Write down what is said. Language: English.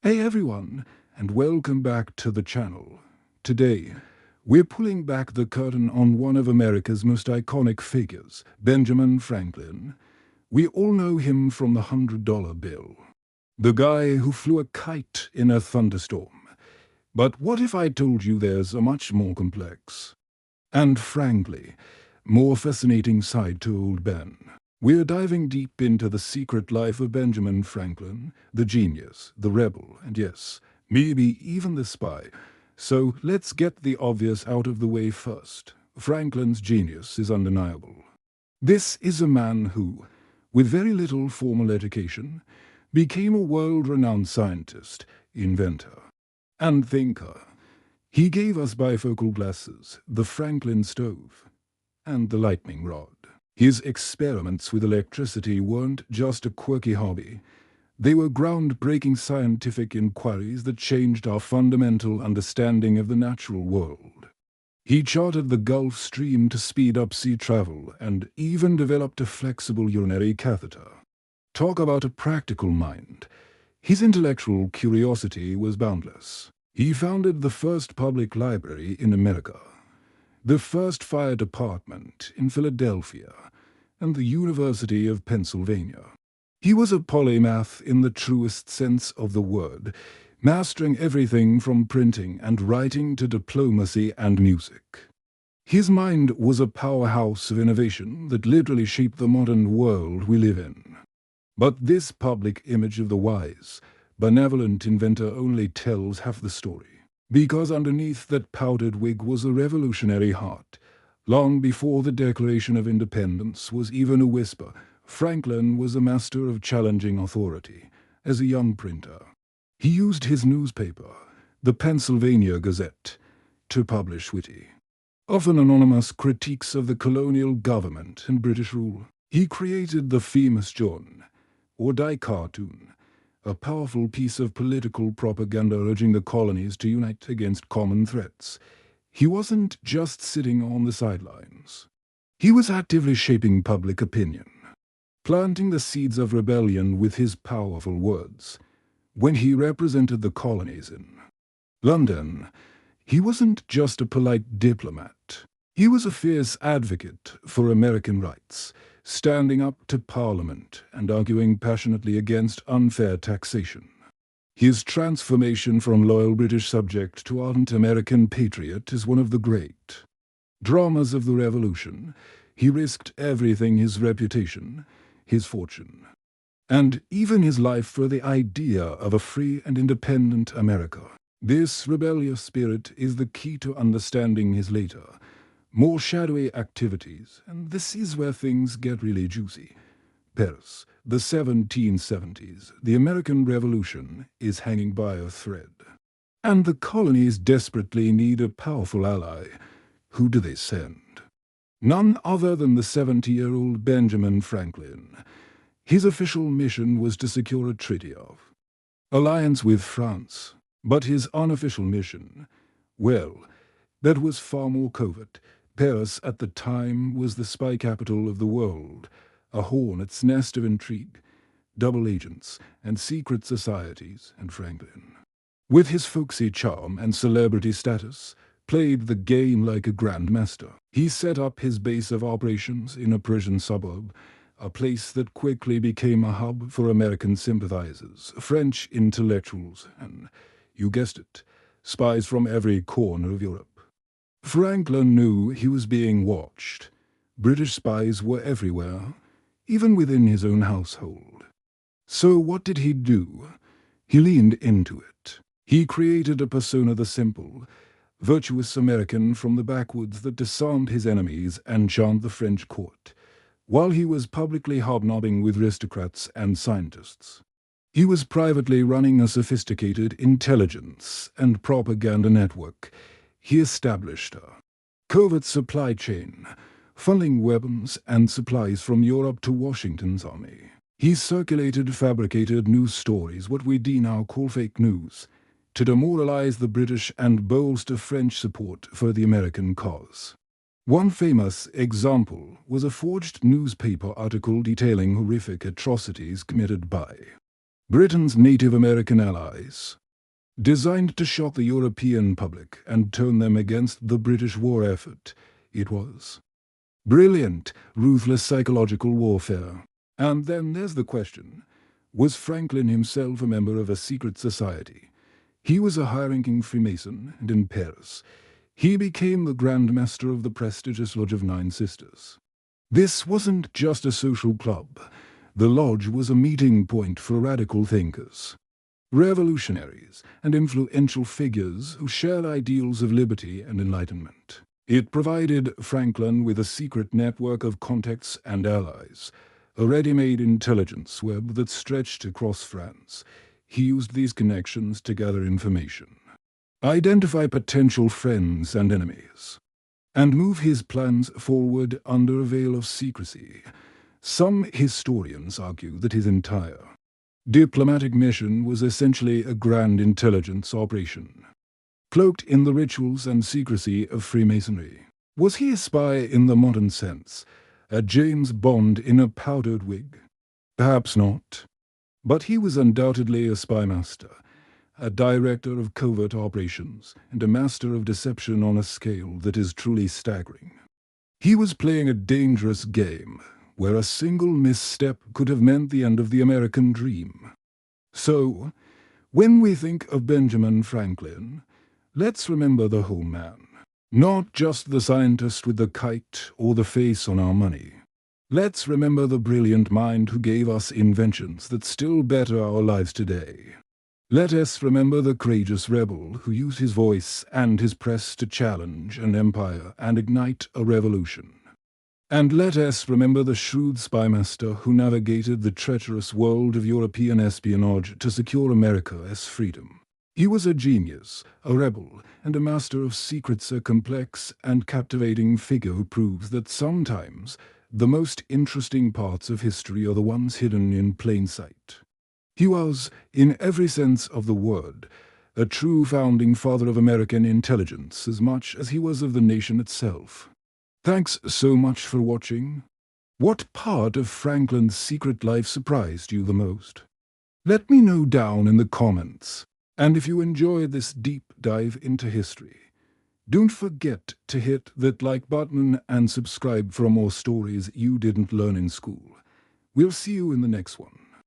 Hey everyone, and welcome back to the channel. Today, we're pulling back the curtain on one of America's most iconic figures, Benjamin Franklin. We all know him from the $100 bill. The guy who flew a kite in a thunderstorm. But what if I told you there's a much more complex, and frankly, more fascinating side to old Ben? We're diving deep into the secret life of Benjamin Franklin, the genius, the rebel, and yes, maybe even the spy. So let's get the obvious out of the way first. Franklin's genius is undeniable. This is a man who, with very little formal education, became a world-renowned scientist, inventor, and thinker. He gave us bifocal glasses, the Franklin stove, and the lightning rod. His experiments with electricity weren't just a quirky hobby. They were groundbreaking scientific inquiries that changed our fundamental understanding of the natural world. He charted the Gulf Stream to speed up sea travel and even developed a flexible urinary catheter. Talk about a practical mind. His intellectual curiosity was boundless. He founded the first public library in America, the first fire department in Philadelphia, and the University of Pennsylvania. He was a polymath in the truest sense of the word, mastering everything from printing and writing to diplomacy and music. His mind was a powerhouse of innovation that literally shaped the modern world we live in. But this public image of the wise, benevolent inventor only tells half the story. Because underneath that powdered wig was a revolutionary heart. Long before the Declaration of Independence was even a whisper, Franklin was a master of challenging authority. As a young printer, he used his newspaper, the Pennsylvania Gazette, to publish witty, often anonymous critiques of the colonial government and British rule. He created the famous John, or Die cartoon, a powerful piece of political propaganda urging the colonies to unite against common threats. He wasn't just sitting on the sidelines. He was actively shaping public opinion, planting the seeds of rebellion with his powerful words. When he represented the colonies in London, he wasn't just a polite diplomat. He was a fierce advocate for American rights, standing up to Parliament and arguing passionately against unfair taxation. His transformation from loyal British subject to ardent American patriot is one of the great dramas of the Revolution. He risked everything: his reputation, his fortune, and even his life for the idea of a free and independent America. This rebellious spirit is the key to understanding his later, more shadowy activities, and this is where things get really juicy. Paris, the 1770s, the American Revolution is hanging by a thread. And the colonies desperately need a powerful ally. Who do they send? None other than the 70-year-old Benjamin Franklin. His official mission was to secure a treaty of alliance with France. But his unofficial mission, well, that was far more covert. Paris at the time was the spy capital of the world, a hornet's nest of intrigue, double agents, and secret societies, and Franklin, with his folksy charm and celebrity status, played the game like a grandmaster. He set up his base of operations in a Parisian suburb, a place that quickly became a hub for American sympathizers, French intellectuals, and, you guessed it, spies from every corner of Europe. Franklin knew he was being watched. British spies were everywhere, even within his own household. So what did he do? He leaned into it. He created a persona, the simple, virtuous American from the backwoods that disarmed his enemies and charmed the French court, while he was publicly hobnobbing with aristocrats and scientists. He was privately running a sophisticated intelligence and propaganda network. He established a covert supply chain, funneling weapons and supplies from Europe to Washington's army. He circulated fabricated news stories, what we now call fake news, to demoralize the British and bolster French support for the American cause. One famous example was a forged newspaper article detailing horrific atrocities committed by Britain's Native American allies. Designed to shock the European public and turn them against the British war effort, it was. Brilliant, ruthless psychological warfare. And then there's the question, was Franklin himself a member of a secret society? He was a high-ranking Freemason, and in Paris, he became the Grand Master of the prestigious Lodge of Nine Sisters. This wasn't just a social club. The lodge was a meeting point for radical thinkers, revolutionaries, and influential figures who shared ideals of liberty and enlightenment. It provided Franklin with a secret network of contacts and allies, a ready-made intelligence web that stretched across France. He used these connections to gather information, identify potential friends and enemies, and move his plans forward under a veil of secrecy. Some historians argue that his entire diplomatic mission was essentially a grand intelligence operation, cloaked in the rituals and secrecy of Freemasonry. Was he a spy in the modern sense, a James Bond in a powdered wig? Perhaps not. But he was undoubtedly a spy master, a director of covert operations, and a master of deception on a scale that is truly staggering. He was playing a dangerous game, where a single misstep could have meant the end of the American dream. So, when we think of Benjamin Franklin, let's remember the whole man, not just the scientist with the kite or the face on our money. Let's remember the brilliant mind who gave us inventions that still better our lives today. Let us remember the courageous rebel who used his voice and his press to challenge an empire and ignite a revolution. And let us remember the shrewd spymaster who navigated the treacherous world of European espionage to secure America's freedom. He was a genius, a rebel, and a master of secrets, a complex and captivating figure who proves that sometimes the most interesting parts of history are the ones hidden in plain sight. He was, in every sense of the word, a true founding father of American intelligence as much as he was of the nation itself. Thanks so much for watching. What part of Franklin's secret life surprised you the most? Let me know down in the comments. And if you enjoyed this deep dive into history, don't forget to hit that like button and subscribe for more stories you didn't learn in school. We'll see you in the next one.